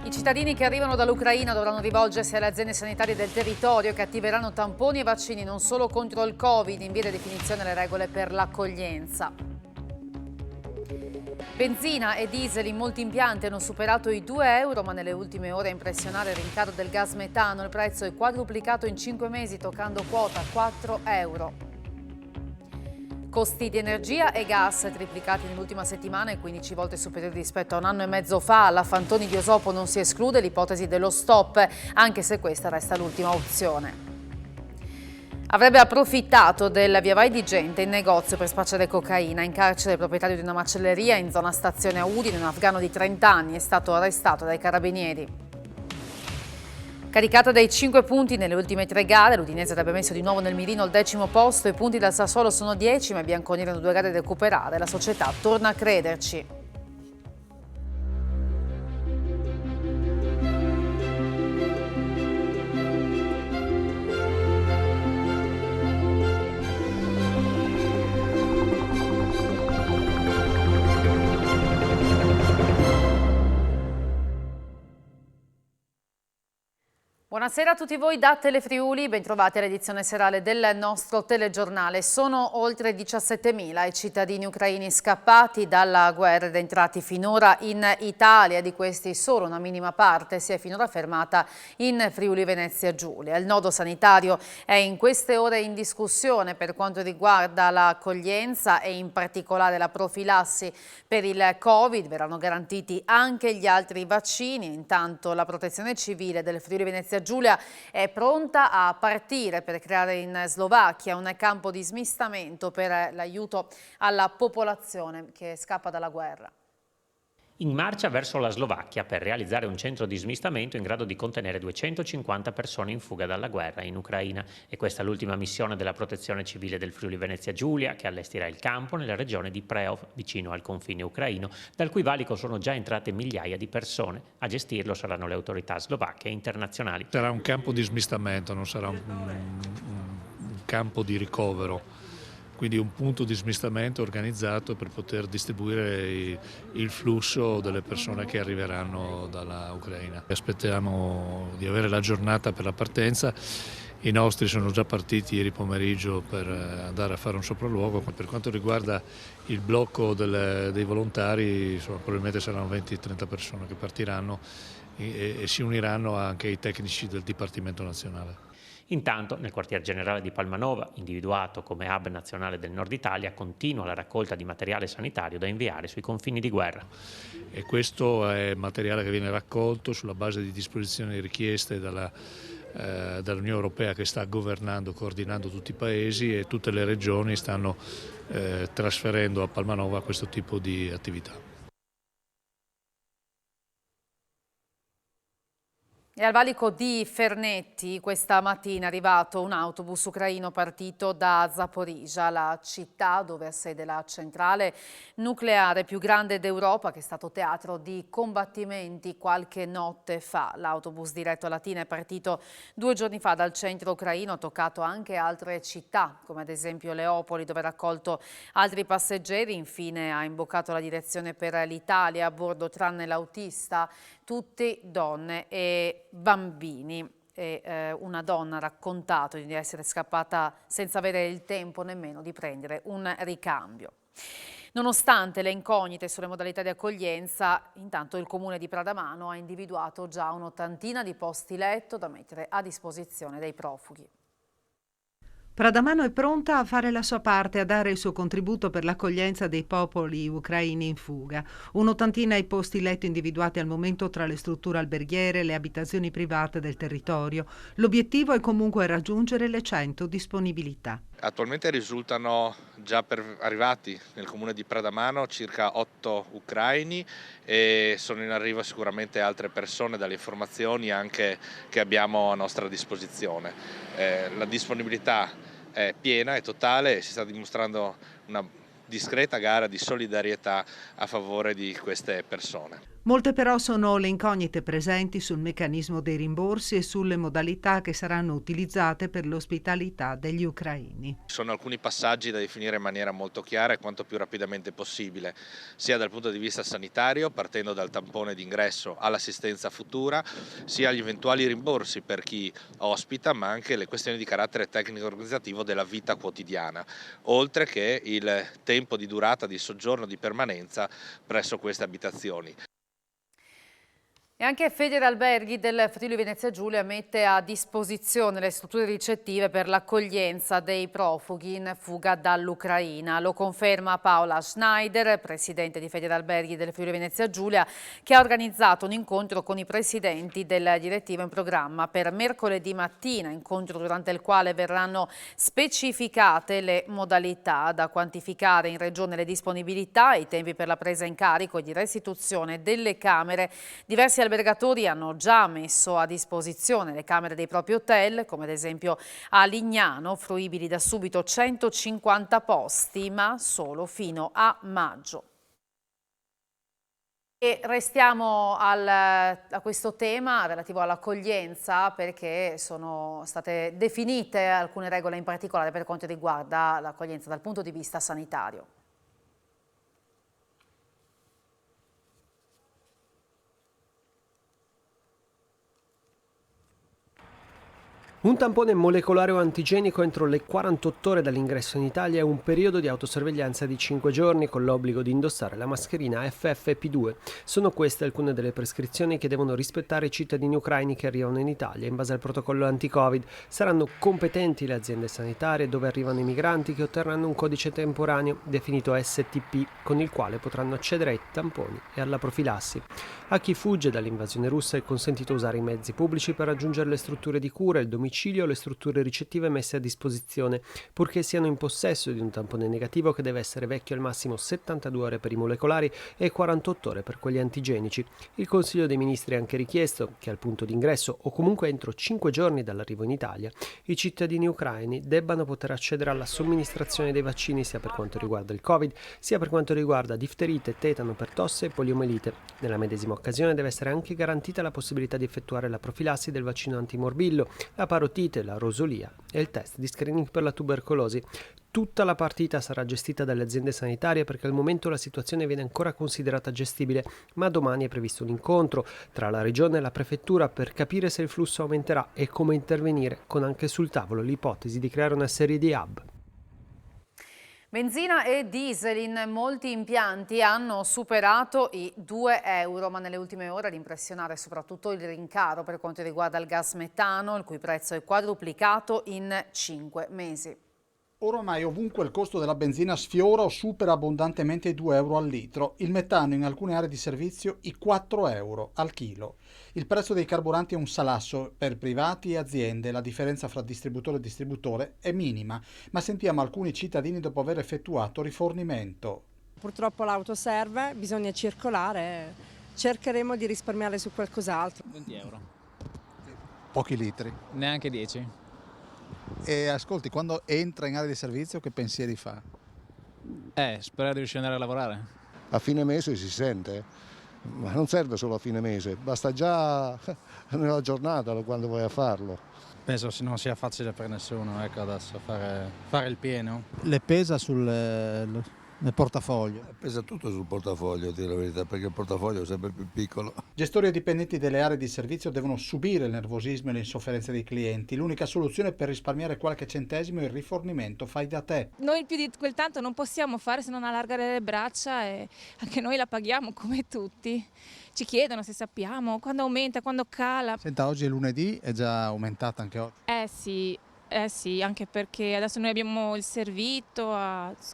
I cittadini che arrivano dall'Ucraina dovranno rivolgersi alle aziende sanitarie del territorio che attiveranno tamponi e vaccini non solo contro il Covid, in via di definizione le regole per l'accoglienza. Benzina e diesel in molti impianti hanno superato i 2 euro, ma nelle ultime ore è impressionante il rincaro del gas metano. Il prezzo è quadruplicato in 5 mesi, toccando quota 4 euro. Costi di energia e gas triplicati nell'ultima settimana e 15 volte superiori rispetto a un anno e mezzo fa. Alla Fantoni di Osopo non si esclude l'ipotesi dello stop, anche se questa resta l'ultima opzione. Avrebbe approfittato del via vai di gente in negozio per spacciare cocaina. In carcere il proprietario di una macelleria in zona stazione a Udine, un afghano di 30 anni, è stato arrestato dai carabinieri. Caricata dai 5 punti nelle ultime 3 gare, l'Udinese avrebbe messo di nuovo nel mirino il 10° posto. I punti dal Sassuolo sono 10, ma i bianconeri hanno 2 gare da recuperare. La società torna a crederci. Buonasera a tutti voi da Telefriuli, bentrovati all'edizione serale del nostro telegiornale. Sono oltre 17.000 i cittadini ucraini scappati dalla guerra ed entrati finora in Italia. Di questi solo una minima parte si è finora fermata in Friuli Venezia Giulia. Il nodo sanitario è in queste ore in discussione per quanto riguarda l'accoglienza e in particolare la profilassi per il Covid. Verranno garantiti anche gli altri vaccini. Intanto la Protezione Civile del Friuli Venezia Giulia è pronta a partire per creare in Slovacchia un campo di smistamento per l'aiuto alla popolazione che scappa dalla guerra. In marcia verso la Slovacchia per realizzare un centro di smistamento in grado di contenere 250 persone in fuga dalla guerra in Ucraina. E questa è l'ultima missione della Protezione Civile del Friuli Venezia Giulia, che allestirà il campo nella regione di Preov, vicino al confine ucraino, dal cui valico sono già entrate migliaia di persone. A gestirlo saranno le autorità slovacche e internazionali. Sarà un campo di smistamento, non sarà un campo di ricovero. Quindi un punto di smistamento organizzato per poter distribuire il flusso delle persone che arriveranno dalla Ucraina. Aspettiamo di avere la giornata per la partenza. I nostri sono già partiti ieri pomeriggio per andare a fare un sopralluogo. Per quanto riguarda il blocco dei volontari, probabilmente saranno 20-30 persone che partiranno e si uniranno anche i tecnici del Dipartimento Nazionale. Intanto, nel quartier generale di Palmanova, individuato come hub nazionale del Nord Italia, continua la raccolta di materiale sanitario da inviare sui confini di guerra. E questo è materiale che viene raccolto sulla base di disposizioni richieste dall'Unione Europea, che sta governando, coordinando tutti i paesi, e tutte le regioni stanno trasferendo a Palmanova questo tipo di attività. E al valico di Fernetti questa mattina è arrivato un autobus ucraino partito da Zaporizhzhia, la città dove ha sede la centrale nucleare più grande d'Europa, che è stato teatro di combattimenti qualche notte fa. L'autobus diretto a Latina è partito 2 giorni fa dal centro ucraino, ha toccato anche altre città, come ad esempio Leopoli, dove ha raccolto altri passeggeri. Infine ha imboccato la direzione per l'Italia, a bordo tranne l'autista, tutti donne e bambini. Una donna ha raccontato di essere scappata senza avere il tempo nemmeno di prendere un ricambio. Nonostante le incognite sulle modalità di accoglienza, intanto il comune di Pradamano ha individuato già un'80ina di posti letto da mettere a disposizione dei profughi. Pradamano è pronta a fare la sua parte, a dare il suo contributo per l'accoglienza dei popoli ucraini in fuga. Un'ottantina i posti letto individuati al momento tra le strutture alberghiere e le abitazioni private del territorio. L'obiettivo è comunque raggiungere le 100 disponibilità. Attualmente risultano già arrivati nel comune di Pradamano circa 8 ucraini e sono in arrivo sicuramente altre persone dalle informazioni anche che abbiamo a nostra disposizione. La disponibilità è piena, è totale e si sta dimostrando una discreta gara di solidarietà a favore di queste persone. Molte però sono le incognite presenti sul meccanismo dei rimborsi e sulle modalità che saranno utilizzate per l'ospitalità degli ucraini. Sono alcuni passaggi da definire in maniera molto chiara e quanto più rapidamente possibile, sia dal punto di vista sanitario, partendo dal tampone d'ingresso all'assistenza futura, sia agli eventuali rimborsi per chi ospita, ma anche le questioni di carattere tecnico-organizzativo della vita quotidiana, oltre che il tempo di durata di soggiorno, di permanenza presso queste abitazioni. E anche Federalberghi del Friuli Venezia Giulia mette a disposizione le strutture ricettive per l'accoglienza dei profughi in fuga dall'Ucraina. Lo conferma Paola Schneider, presidente di Federalberghi del Friuli Venezia Giulia, che ha organizzato un incontro con i presidenti del direttivo in programma per mercoledì mattina, incontro durante il quale verranno specificate le modalità da quantificare in regione, le disponibilità e i tempi per la presa in carico e di restituzione delle camere. Diversi albergatori hanno già messo a disposizione le camere dei propri hotel, come ad esempio a Lignano, fruibili da subito 150 posti, ma solo fino a maggio. E restiamo a questo tema relativo all'accoglienza, perché sono state definite alcune regole in particolare per quanto riguarda l'accoglienza dal punto di vista sanitario. Un tampone molecolare o antigenico entro le 48 ore dall'ingresso in Italia e un periodo di autosorveglianza di 5 giorni con l'obbligo di indossare la mascherina FFP2. Sono queste alcune delle prescrizioni che devono rispettare i cittadini ucraini che arrivano in Italia in base al protocollo anti-Covid. Saranno competenti le aziende sanitarie dove arrivano i migranti che otterranno un codice temporaneo definito STP con il quale potranno accedere ai tamponi e alla profilassi. A chi fugge dall'invasione russa è consentito usare i mezzi pubblici per raggiungere le strutture di cura, il domicilio o le strutture ricettive messe a disposizione, purché siano in possesso di un tampone negativo che deve essere vecchio al massimo 72 ore per i molecolari e 48 ore per quelli antigenici. Il Consiglio dei Ministri ha anche richiesto che al punto d'ingresso o comunque entro 5 giorni dall'arrivo in Italia i cittadini ucraini debbano poter accedere alla somministrazione dei vaccini sia per quanto riguarda il Covid sia per quanto riguarda difterite, tetano, pertosse e poliomelite. Nella medesima occasione deve essere anche garantita la possibilità di effettuare la profilassi del vaccino antimorbillo, la parotite, la rosolia e il test di screening per la tubercolosi. Tutta la partita sarà gestita dalle aziende sanitarie perché al momento la situazione viene ancora considerata gestibile, ma domani è previsto un incontro tra la regione e la prefettura per capire se il flusso aumenterà e come intervenire, con anche sul tavolo l'ipotesi di creare una serie di hub. Benzina e diesel in molti impianti hanno superato i 2 euro, ma nelle ultime ore ad impressionare soprattutto il rincaro per quanto riguarda il gas metano, il cui prezzo è quadruplicato in 5 mesi. Oramai ovunque il costo della benzina sfiora o supera abbondantemente i 2 euro al litro, il metano in alcune aree di servizio i 4 euro al chilo. Il prezzo dei carburanti è un salasso per privati e aziende, la differenza fra distributore e distributore è minima, ma sentiamo alcuni cittadini dopo aver effettuato rifornimento. Purtroppo l'auto serve, bisogna circolare, cercheremo di risparmiare su qualcos'altro. 20 euro. Pochi litri. Neanche 10. E ascolti, quando entra in area di servizio che pensieri fa? Spero di riuscire ad andare a lavorare. A fine mese si sente, ma non serve solo a fine mese, basta già nella giornata quando vai a farlo. Penso non sia facile per nessuno, ecco, adesso fare il pieno. Le pesa nel portafoglio? Pesa tutto sul portafoglio, a dire la verità, perché il portafoglio è sempre più piccolo. Gestori e dipendenti delle aree di servizio devono subire il nervosismo e l'insofferenza dei clienti. L'unica soluzione per risparmiare qualche centesimo è il rifornimento fai da te. Noi più di quel tanto non possiamo fare se non allargare le braccia e anche noi la paghiamo come tutti. Ci chiedono se sappiamo quando aumenta, quando cala. Senta, oggi è lunedì, è già aumentata anche oggi? Sì, anche perché adesso noi abbiamo il servito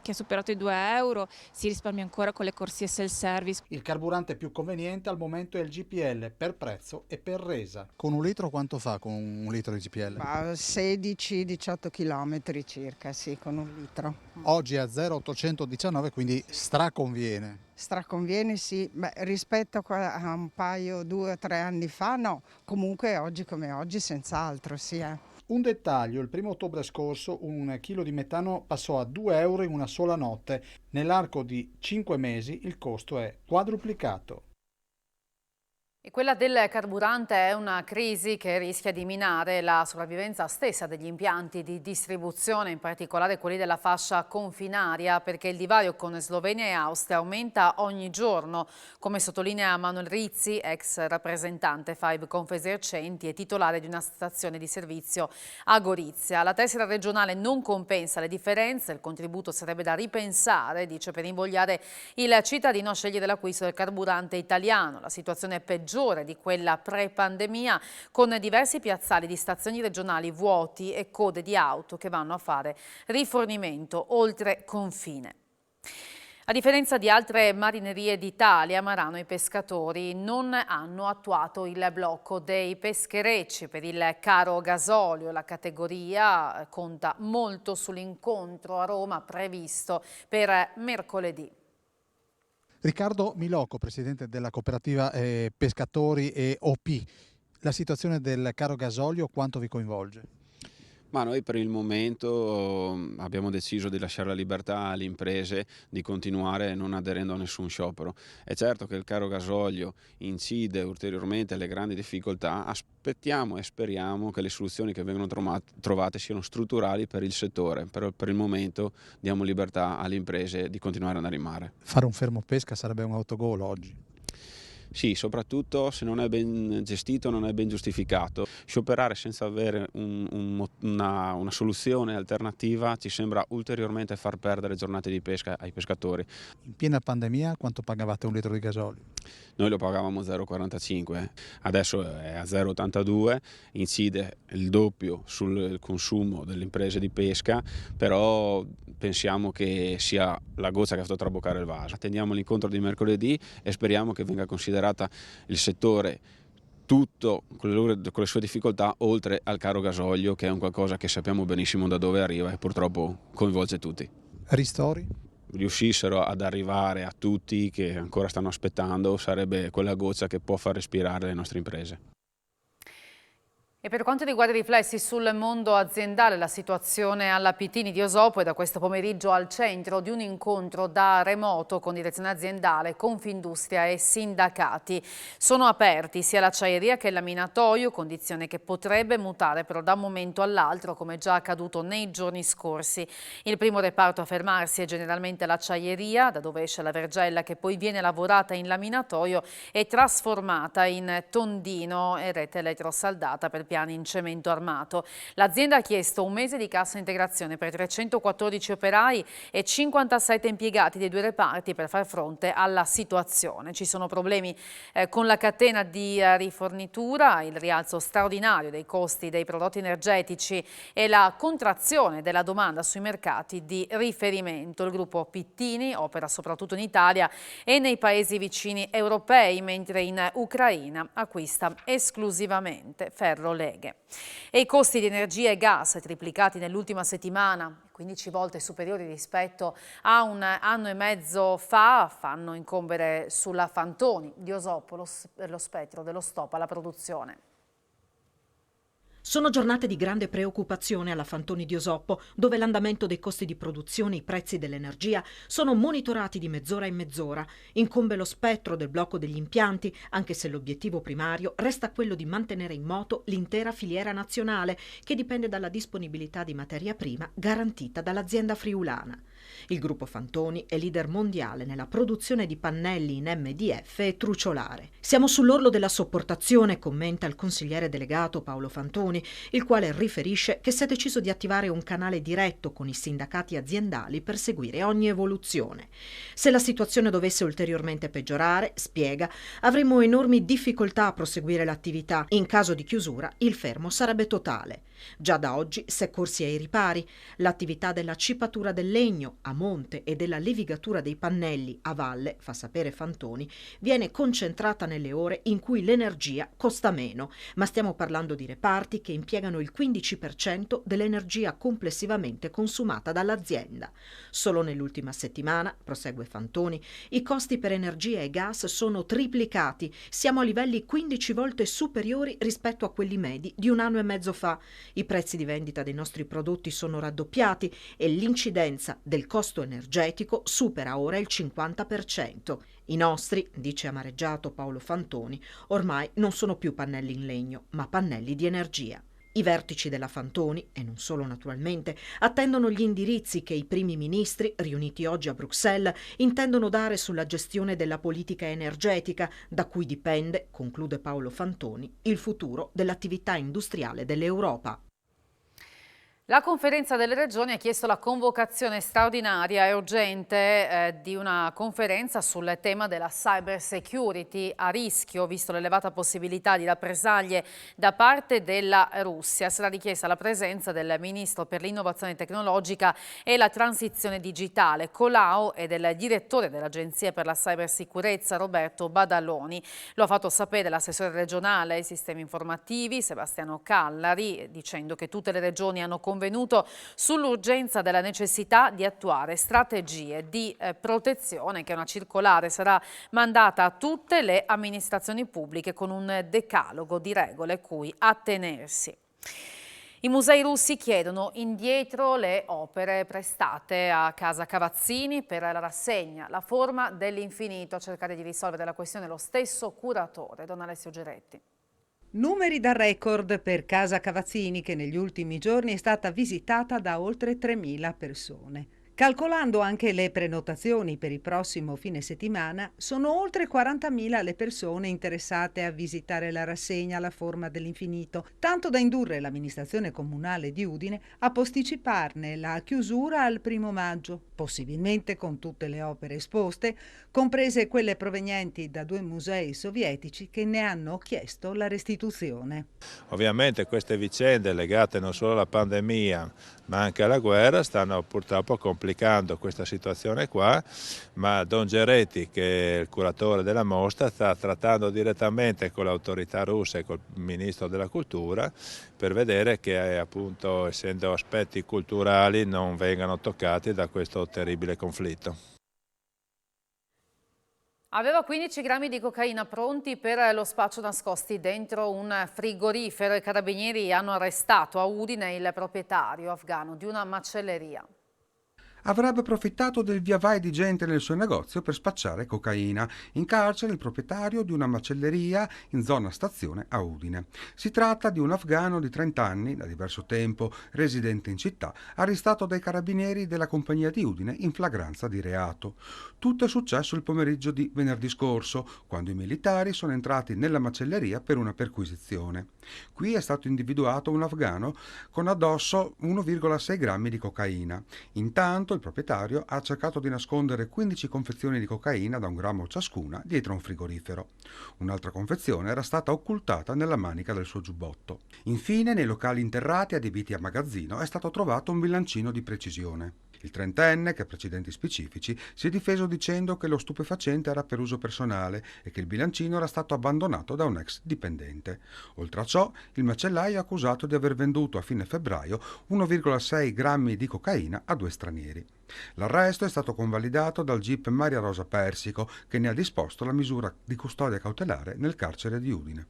che ha superato i 2 euro, si risparmia ancora con le corsie self-service. Il carburante più conveniente al momento è il GPL per prezzo e per resa. Con un litro quanto fa con un litro di GPL? 16-18 km circa, sì, con un litro. Oggi è a 0,819, quindi straconviene. Straconviene, sì. Beh, rispetto a un paio, 2 o 3 anni fa, no. Comunque oggi come oggi, senz'altro, sì. Un dettaglio: il 1° ottobre scorso un chilo di metano passò a 2 euro in una sola notte. Nell'arco di 5 mesi il costo è quadruplicato. E quella del carburante è una crisi che rischia di minare la sopravvivenza stessa degli impianti di distribuzione, in particolare quelli della fascia confinaria, perché il divario con Slovenia e Austria aumenta ogni giorno, come sottolinea Manuel Rizzi, ex rappresentante Five Confesercenti e titolare di una stazione di servizio a Gorizia. La tessera regionale non compensa le differenze, il contributo sarebbe da ripensare, dice, per invogliare il cittadino a scegliere l'acquisto del carburante italiano. La situazione è peggiore di quella pre-pandemia, con diversi piazzali di stazioni regionali vuoti e code di auto che vanno a fare rifornimento oltre confine. A differenza di altre marinerie d'Italia, a Marano i pescatori non hanno attuato il blocco dei pescherecci per il caro gasolio. La categoria conta molto sull'incontro a Roma previsto per mercoledì. Riccardo Milocco, presidente della cooperativa Pescatori e OP. La situazione del caro gasolio quanto vi coinvolge? Ma noi per il momento abbiamo deciso di lasciare la libertà alle imprese di continuare non aderendo a nessun sciopero. È certo che il caro gasolio incide ulteriormente alle grandi difficoltà, aspettiamo e speriamo che le soluzioni che vengono trovate siano strutturali per il settore, però per il momento diamo libertà alle imprese di continuare ad andare in mare. Fare un fermo pesca sarebbe un autogol oggi. Sì, soprattutto se non è ben gestito, non è ben giustificato. Scioperare senza avere una soluzione alternativa ci sembra ulteriormente far perdere giornate di pesca ai pescatori. In piena pandemia quanto pagavate un litro di gasolio? Noi lo pagavamo 0,45, adesso è a 0,82, incide il doppio sul consumo delle imprese di pesca, però pensiamo che sia la goccia che ha fatto traboccare il vaso. Attendiamo l'incontro di mercoledì e speriamo che venga considerata il settore tutto con le sue difficoltà, oltre al caro gasolio, che è un qualcosa che sappiamo benissimo da dove arriva e purtroppo coinvolge tutti. Ristori? Riuscissero ad arrivare a tutti che ancora stanno aspettando, sarebbe quella goccia che può far respirare le nostre imprese. E per quanto riguarda i riflessi sul mondo aziendale, la situazione alla Pittini di Osopo è da questo pomeriggio al centro di un incontro da remoto con direzione aziendale, Confindustria e sindacati. Sono aperti sia l'acciaieria che il laminatoio, condizione che potrebbe mutare però da un momento all'altro, come già accaduto nei giorni scorsi. Il primo reparto a fermarsi è generalmente l'acciaieria, da dove esce la vergella che poi viene lavorata in laminatoio e trasformata in tondino e rete elettrosaldata per piani in cemento armato. L'azienda ha chiesto un mese di cassa integrazione per 314 operai e 57 impiegati dei due reparti per far fronte alla situazione. Ci sono problemi con la catena di rifornitura, il rialzo straordinario dei costi dei prodotti energetici e la contrazione della domanda sui mercati di riferimento. Il gruppo Pittini opera soprattutto in Italia e nei paesi vicini europei, mentre in Ucraina acquista esclusivamente ferro leghe. E i costi di energia e gas triplicati nell'ultima settimana, 15 volte superiori rispetto a un anno e mezzo fa, fanno incombere sulla Fantoni di Osopo lo spettro dello stop alla produzione. Sono giornate di grande preoccupazione alla Fantoni di Osopo, dove l'andamento dei costi di produzione e i prezzi dell'energia sono monitorati di mezz'ora in mezz'ora. Incombe lo spettro del blocco degli impianti, anche se l'obiettivo primario resta quello di mantenere in moto l'intera filiera nazionale, che dipende dalla disponibilità di materia prima garantita dall'azienda friulana. Il gruppo Fantoni è leader mondiale nella produzione di pannelli in MDF e truciolare. Siamo sull'orlo della sopportazione, commenta il consigliere delegato Paolo Fantoni, il quale riferisce che si è deciso di attivare un canale diretto con i sindacati aziendali per seguire ogni evoluzione. Se la situazione dovesse ulteriormente peggiorare, spiega, avremmo enormi difficoltà a proseguire l'attività. In caso di chiusura, il fermo sarebbe totale. Già da oggi si è corsi ai ripari. L'attività della cipatura del legno a monte e della levigatura dei pannelli a valle, fa sapere Fantoni, viene concentrata nelle ore in cui l'energia costa meno, ma stiamo parlando di reparti che impiegano il 15% dell'energia complessivamente consumata dall'azienda. Solo nell'ultima settimana, prosegue Fantoni, i costi per energia e gas sono triplicati, siamo a livelli 15 volte superiori rispetto a quelli medi di un anno e mezzo fa. I prezzi di vendita dei nostri prodotti sono raddoppiati e l'incidenza del costo energetico supera ora il 50%. I nostri, dice amareggiato Paolo Fantoni, ormai non sono più pannelli in legno, ma pannelli di energia. I vertici della Fantoni, e non solo naturalmente, attendono gli indirizzi che i primi ministri, riuniti oggi a Bruxelles, intendono dare sulla gestione della politica energetica, da cui dipende, conclude Paolo Fantoni, il futuro dell'attività industriale dell'Europa. La Conferenza delle Regioni ha chiesto la convocazione straordinaria e urgente di una conferenza sul tema della cyber security a rischio, visto l'elevata possibilità di rappresaglie da parte della Russia. Sarà richiesta la presenza del Ministro per l'innovazione tecnologica e la transizione digitale, Colao, e del direttore dell'Agenzia per la cybersicurezza, Roberto Badaloni. Lo ha fatto sapere l'assessore regionale ai sistemi informativi, Sebastiano Callari, dicendo che tutte le regioni hanno convenuto sull'urgenza della necessità di attuare strategie di protezione, che una circolare sarà mandata a tutte le amministrazioni pubbliche con un decalogo di regole cui attenersi. I musei russi chiedono indietro le opere prestate a Casa Cavazzini per la rassegna La forma dell'infinito. A cercare di risolvere la questione lo stesso curatore, Don Alessio Geretti. Numeri da record per Casa Cavazzini, che negli ultimi giorni è stata visitata da oltre 3.000 persone. Calcolando anche le prenotazioni per il prossimo fine settimana, sono oltre 40.000 le persone interessate a visitare la rassegna La forma dell'infinito, tanto da indurre l'amministrazione comunale di Udine a posticiparne la chiusura al 1° maggio, possibilmente con tutte le opere esposte, comprese quelle provenienti da 2 musei sovietici che ne hanno chiesto la restituzione. Ovviamente queste vicende legate non solo alla pandemia ma anche alla guerra stanno purtroppo complicando questa situazione qua, ma Don Geretti, che è il curatore della mostra, sta trattando direttamente con l'autorità russa e col ministro della cultura per vedere che appunto, essendo aspetti culturali, non vengano toccati da questo terribile conflitto. Aveva 15 grammi di cocaina pronti per lo spaccio nascosti dentro un frigorifero. I carabinieri hanno arrestato a Udine il proprietario afghano di una macelleria. Avrebbe approfittato del via vai di gente nel suo negozio per spacciare cocaina. In carcere il proprietario di una macelleria in zona stazione a Udine. Si tratta di un afghano di 30 anni, da diverso tempo residente in città, arrestato dai carabinieri della compagnia di Udine in flagranza di reato. Tutto è successo il pomeriggio di venerdì scorso, quando i militari sono entrati nella macelleria per una perquisizione. Qui è stato individuato un afghano con addosso 1,6 grammi di cocaina. Intanto il proprietario ha cercato di nascondere 15 confezioni di cocaina da 1 grammo ciascuna dietro un frigorifero. Un'altra confezione era stata occultata nella manica del suo giubbotto. Infine, nei locali interrati adibiti a magazzino è stato trovato un bilancino di precisione. Il trentenne, che ha precedenti specifici, si è difeso dicendo che lo stupefacente era per uso personale e che il bilancino era stato abbandonato da un ex dipendente. Oltre a ciò, il macellaio è accusato di aver venduto a fine febbraio 1,6 grammi di cocaina a 2 stranieri. L'arresto è stato convalidato dal GIP Maria Rosa Persico, che ne ha disposto la misura di custodia cautelare nel carcere di Udine.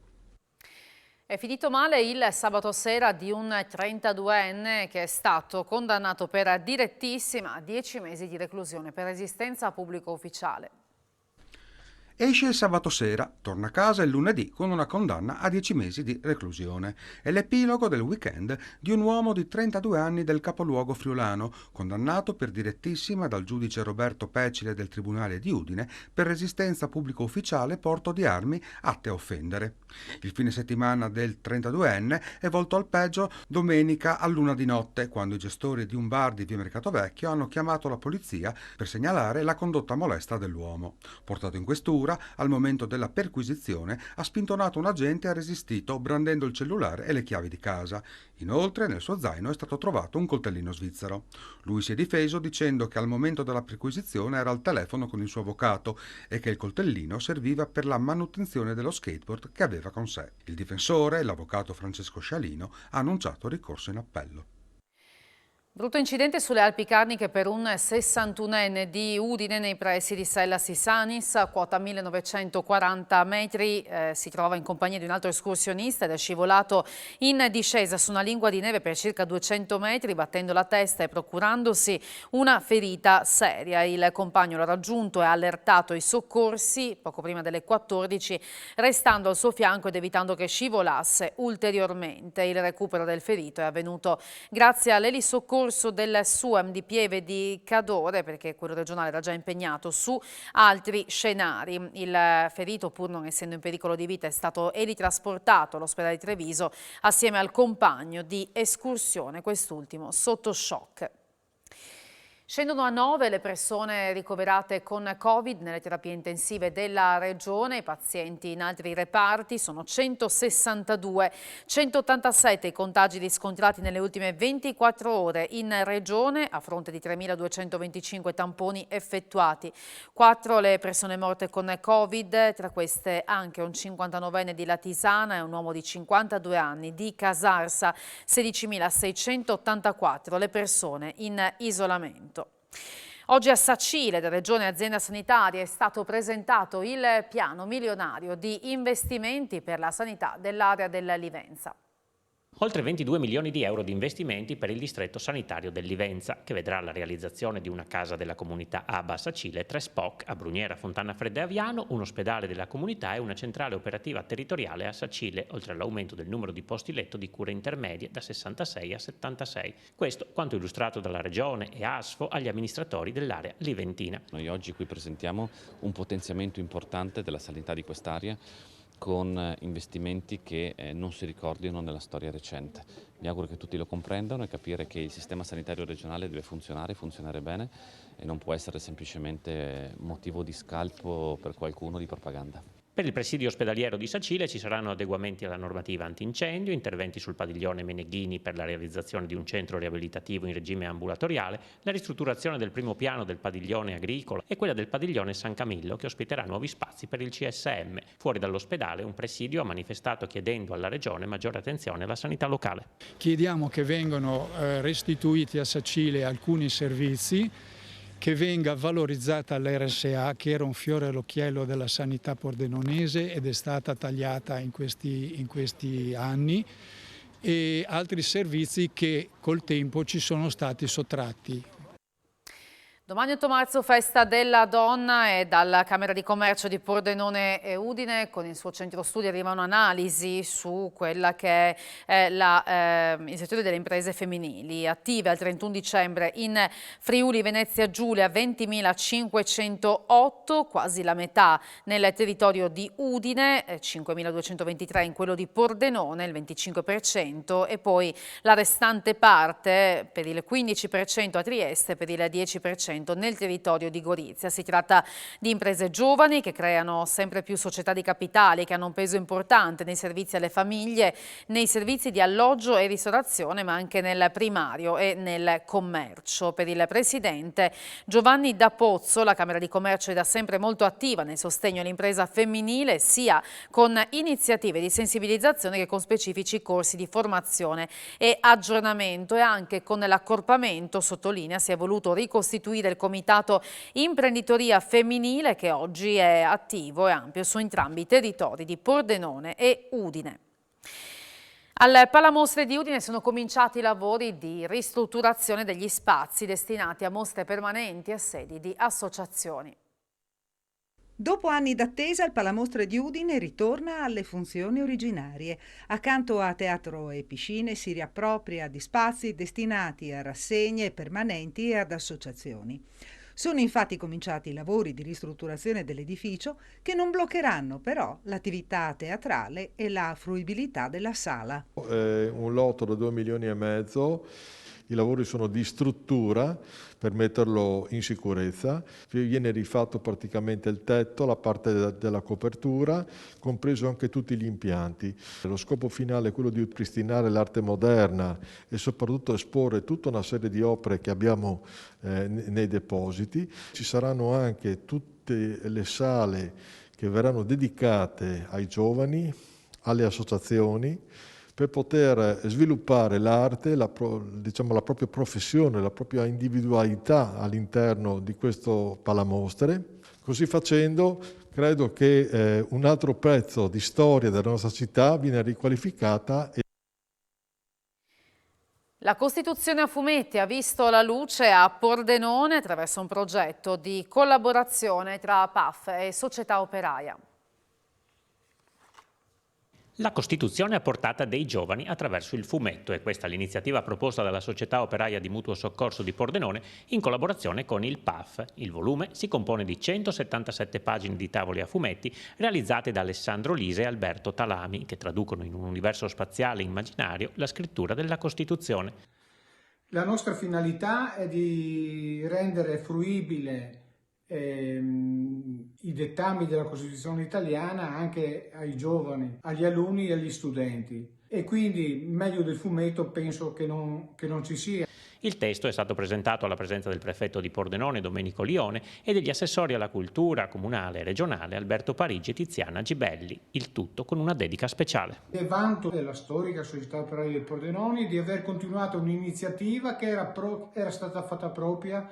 È finito male il sabato sera di un 32enne che è stato condannato per direttissima a 10 mesi di reclusione per resistenza a pubblico ufficiale. Esce il sabato sera, torna a casa il lunedì con una condanna a 10 mesi di reclusione. È l'epilogo del weekend di un uomo di 32 anni del capoluogo friulano, condannato per direttissima dal giudice Roberto Pecile del Tribunale di Udine per resistenza pubblico ufficiale e porto di armi atte a offendere. Il fine settimana del 32enne è volto al peggio domenica all'1 di notte, quando i gestori di un bar di via Mercato Vecchio hanno chiamato la polizia per segnalare la condotta molesta dell'uomo. Portato in questura, al momento della perquisizione ha spintonato un agente e ha resistito brandendo il cellulare e le chiavi di casa. Inoltre nel suo zaino è stato trovato un coltellino svizzero. Lui si è difeso dicendo che al momento della perquisizione era al telefono con il suo avvocato e che il coltellino serviva per la manutenzione dello skateboard che aveva con sé. Il difensore, l'avvocato Francesco Scialino, ha annunciato ricorso in appello. Brutto incidente sulle Alpi Carniche per un 61enne di Udine nei pressi di Sella Sisanis, a quota 1940 metri. Si trova in compagnia di un altro escursionista ed è scivolato in discesa su una lingua di neve per circa 200 metri, battendo la testa e procurandosi una ferita seria. Il compagno l'ha raggiunto e ha allertato i soccorsi poco prima delle 14, restando al suo fianco ed evitando che scivolasse ulteriormente. Il recupero del ferito è avvenuto grazie all'elisoccorso del SUAM di Pieve di Cadore, perché quello regionale era già impegnato su altri scenari. Il ferito, pur non essendo in pericolo di vita, è stato elitrasportato all'ospedale di Treviso assieme al compagno di escursione, quest'ultimo sotto shock. Scendono a 9 le persone ricoverate con Covid nelle terapie intensive della Regione. I pazienti in altri reparti sono 162, 187 i contagi riscontrati nelle ultime 24 ore in Regione, a fronte di 3.225 tamponi effettuati. 4 le persone morte con Covid, tra queste anche un 59enne di Latisana e un uomo di 52 anni di Casarsa. 16.684 le persone in isolamento. Oggi a Sacile, da Regione Azienda Sanitaria, è stato presentato il piano milionario di investimenti per la sanità dell'area della Livenza. Oltre 22 milioni di euro di investimenti per il distretto sanitario del Livenza, che vedrà la realizzazione di una casa della comunità ABA a Sacile, 3 SPOC a Bruniera, Fontana Fredda e Aviano, un ospedale della comunità e una centrale operativa territoriale a Sacile, oltre all'aumento del numero di posti letto di cure intermedie da 66 a 76. Questo quanto illustrato dalla Regione e ASFO agli amministratori dell'area liventina. Noi oggi qui presentiamo un potenziamento importante della sanità di quest'area, con investimenti che non si ricordino nella storia recente. Mi auguro che tutti lo comprendano e capire che il sistema sanitario regionale deve funzionare bene e non può essere semplicemente motivo di scalpo per qualcuno di propaganda. Per il presidio ospedaliero di Sacile ci saranno adeguamenti alla normativa antincendio, interventi sul padiglione Meneghini per la realizzazione di un centro riabilitativo in regime ambulatoriale, la ristrutturazione del primo piano del padiglione agricolo e quella del padiglione San Camillo, che ospiterà nuovi spazi per il CSM. Fuori dall'ospedale un presidio ha manifestato chiedendo alla Regione maggiore attenzione alla sanità locale. Chiediamo che vengano restituiti a Sacile alcuni servizi, che venga valorizzata l'RSA, che era un fiore all'occhiello della sanità pordenonese ed è stata tagliata in questi anni, e altri servizi che col tempo ci sono stati sottratti. Domani 8 marzo, festa della donna, e dalla Camera di Commercio di Pordenone e Udine con il suo centro studi arriva un'analisi su quella che è il settore delle imprese femminili attive al 31 dicembre in Friuli Venezia Giulia 20.508, quasi la metà nel territorio di Udine, 5.223 in quello di Pordenone, il 25%, e poi la restante parte per il 15% a Trieste, per il 10% nel territorio di Gorizia. Si tratta di imprese giovani che creano sempre più società di capitali, che hanno un peso importante nei servizi alle famiglie, nei servizi di alloggio e ristorazione, ma anche nel primario e nel commercio. Per il presidente Giovanni D'Apozzo, la Camera di Commercio è da sempre molto attiva nel sostegno all'impresa femminile, sia con iniziative di sensibilizzazione che con specifici corsi di formazione e aggiornamento, e anche con l'accorpamento, sottolinea, si è voluto ricostituire il Comitato Imprenditoria Femminile, che oggi è attivo e ampio su entrambi i territori di Pordenone e Udine. Al Palamostre di Udine sono cominciati i lavori di ristrutturazione degli spazi destinati a mostre permanenti e sedi di associazioni. Dopo anni d'attesa, il Palamostre di Udine ritorna alle funzioni originarie. Accanto a teatro e piscine si riappropria di spazi destinati a rassegne permanenti e ad associazioni. Sono infatti cominciati i lavori di ristrutturazione dell'edificio, che non bloccheranno però l'attività teatrale e la fruibilità della sala. Un lotto da 2,5 milioni. I lavori sono di struttura per metterlo in sicurezza, viene rifatto praticamente il tetto, la parte della copertura, compreso anche tutti gli impianti. Lo scopo finale è quello di ripristinare l'arte moderna e soprattutto esporre tutta una serie di opere che abbiamo nei depositi. Ci saranno anche tutte le sale che verranno dedicate ai giovani, alle associazioni, per poter sviluppare l'arte, la propria professione, la propria individualità all'interno di questo palamostre. Così facendo credo che un altro pezzo di storia della nostra città viene riqualificata. La Costituzione a fumetti ha visto la luce a Pordenone attraverso un progetto di collaborazione tra PAF e società operaia. La Costituzione a portata dei giovani attraverso il fumetto è questa l'iniziativa proposta dalla Società Operaia di Mutuo Soccorso di Pordenone in collaborazione con il PAF. Il volume si compone di 177 pagine di tavole a fumetti realizzate da Alessandro Lise e Alberto Talami, che traducono in un universo spaziale immaginario la scrittura della Costituzione. La nostra finalità è di rendere fruibile i dettami della Costituzione italiana anche ai giovani, agli alunni e agli studenti, e quindi meglio del fumetto penso che non ci sia. Il testo è stato presentato alla presenza del prefetto di Pordenone Domenico Lione e degli assessori alla cultura comunale e regionale Alberto Parigi e Tiziana Gibelli, il tutto con una dedica speciale. E vanto della storica Società Operaia del Pordenone di aver continuato un'iniziativa che era stata fatta propria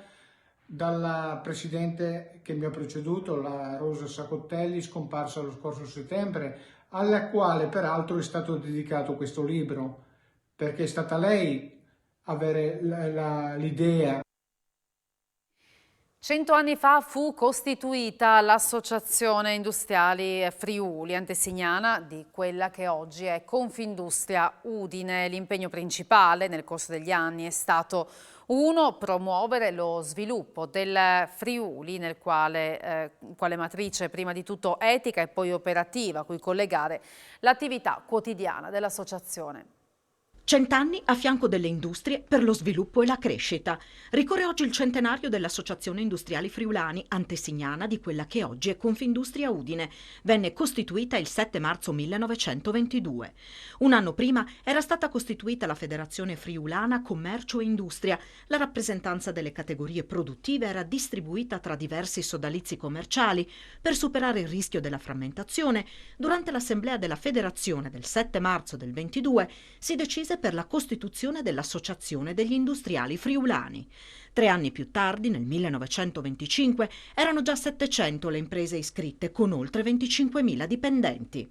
dalla presidente che mi ha preceduto, la Rosa Sacottelli, scomparsa lo scorso settembre, alla quale peraltro è stato dedicato questo libro, perché è stata lei avere l'idea. 100 anni fa fu costituita l'Associazione Industriali Friuli, antesignana di quella che oggi è Confindustria Udine. L'impegno principale nel corso degli anni è stato promuovere lo sviluppo del Friuli, nel quale matrice prima di tutto etica e poi operativa, a cui collegare l'attività quotidiana dell'associazione. 100 anni a fianco delle industrie per lo sviluppo e la crescita. Ricorre oggi il centenario dell'Associazione Industriali Friulani, antesignana di quella che oggi è Confindustria Udine. Venne costituita il 7 marzo 1922. Un anno prima era stata costituita la Federazione Friulana Commercio e Industria. La rappresentanza delle categorie produttive era distribuita tra diversi sodalizi commerciali. Per superare il rischio della frammentazione, durante l'assemblea della Federazione del 7 marzo del 22 si decise per la costituzione dell'Associazione degli Industriali Friulani. 3 anni più tardi, nel 1925, erano già 700 le imprese iscritte con oltre 25.000 dipendenti.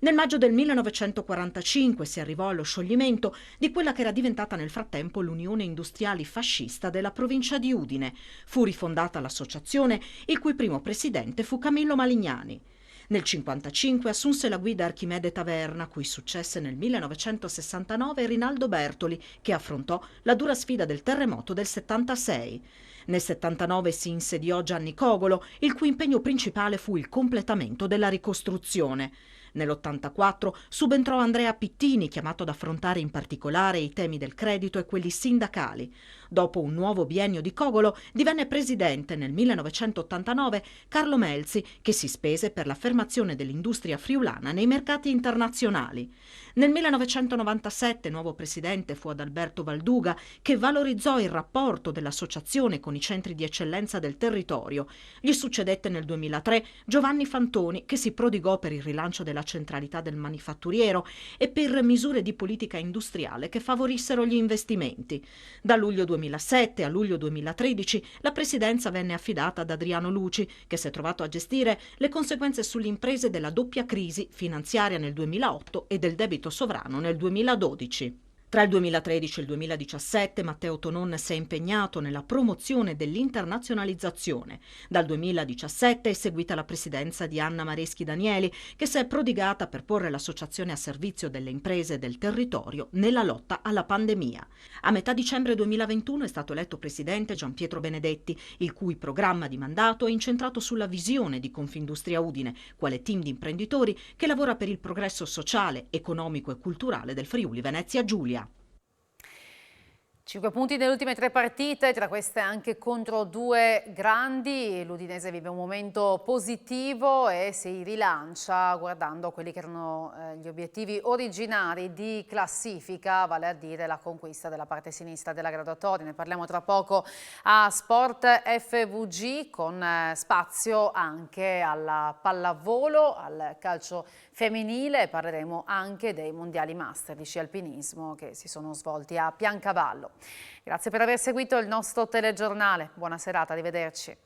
Nel maggio del 1945 si arrivò allo scioglimento di quella che era diventata nel frattempo l'Unione Industriali Fascista della provincia di Udine. Fu rifondata l'associazione, il cui primo presidente fu Camillo Malignani. Nel 1955 assunse la guida Archimede Taverna, cui successe nel 1969 Rinaldo Bertoli, che affrontò la dura sfida del terremoto del 76. Nel 79 si insediò Gianni Cogolo, il cui impegno principale fu il completamento della ricostruzione. Nell'84 subentrò Andrea Pittini, chiamato ad affrontare in particolare i temi del credito e quelli sindacali. Dopo un nuovo biennio di Cogolo, divenne presidente nel 1989 Carlo Melzi, che si spese per l'affermazione dell'industria friulana nei mercati internazionali. Nel 1997 nuovo presidente fu Adalberto Valduga, che valorizzò il rapporto dell'associazione con i centri di eccellenza del territorio. Gli succedette nel 2003 Giovanni Fantoni, che si prodigò per il rilancio della centralità del manifatturiero e per misure di politica industriale che favorissero gli investimenti. Da luglio 2007 a luglio 2013 la presidenza venne affidata ad Adriano Luci, che si è trovato a gestire le conseguenze sulle imprese della doppia crisi finanziaria nel 2008 e del debito sovrano nel 2012. Tra il 2013 e il 2017 Matteo Tonon si è impegnato nella promozione dell'internazionalizzazione. Dal 2017 è seguita la presidenza di Anna Mareschi Danieli, che si è prodigata per porre l'associazione a servizio delle imprese del territorio nella lotta alla pandemia. A metà dicembre 2021 è stato eletto presidente Gianpietro Benedetti, il cui programma di mandato è incentrato sulla visione di Confindustria Udine, quale team di imprenditori che lavora per il progresso sociale, economico e culturale del Friuli Venezia Giulia. 5 punti nelle ultime 3 partite, tra queste anche contro 2 grandi. L'Udinese vive un momento positivo e si rilancia guardando quelli che erano gli obiettivi originari di classifica, vale a dire la conquista della parte sinistra della graduatoria. Ne parliamo tra poco a Sport FVG, con spazio anche alla pallavolo, al calcio femminile. Parleremo anche dei mondiali master di sci alpinismo che si sono svolti a Piancavallo. Grazie per aver seguito il nostro telegiornale, buona serata, arrivederci.